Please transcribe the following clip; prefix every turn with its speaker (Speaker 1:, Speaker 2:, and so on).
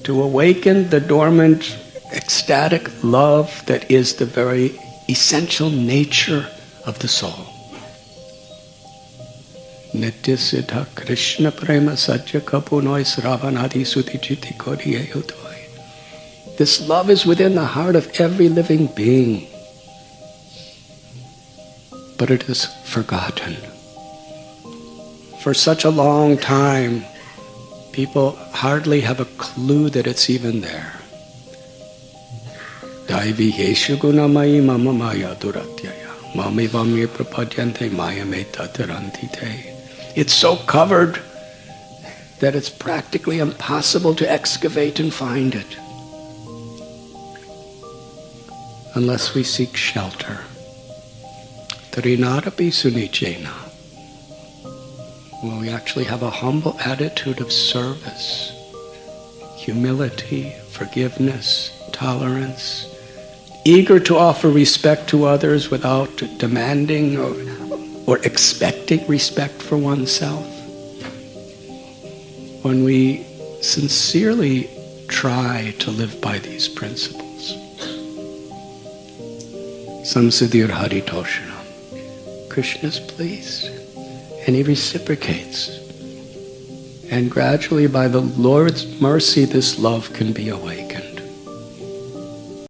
Speaker 1: to awaken the dormant, ecstatic love that is the very essential nature of the soul. Nitya Siddha Krishna Prema Satya Kapunoy Sravanadi Sutichiti Kodiyayutoi. This love is within the heart of every living being, but it is forgotten. For such a long time, people hardly have a clue that it's even there. Daivi Yeshu Gunamayi Mama Maya Duratyaya Mami Vamye Prapadyante Maya Meta Tarantite. It's so covered that it's practically impossible to excavate and find it unless we seek shelter. Trinadapi Sunichena. Well, we actually have a humble attitude of service, humility, forgiveness, tolerance, eager to offer respect to others without demanding or expecting respect for oneself. When we sincerely try to live by these principles. Samsiddhir Haritoshanam. Krishna's pleased. And he reciprocates. And gradually, by the Lord's mercy, this love can be awakened.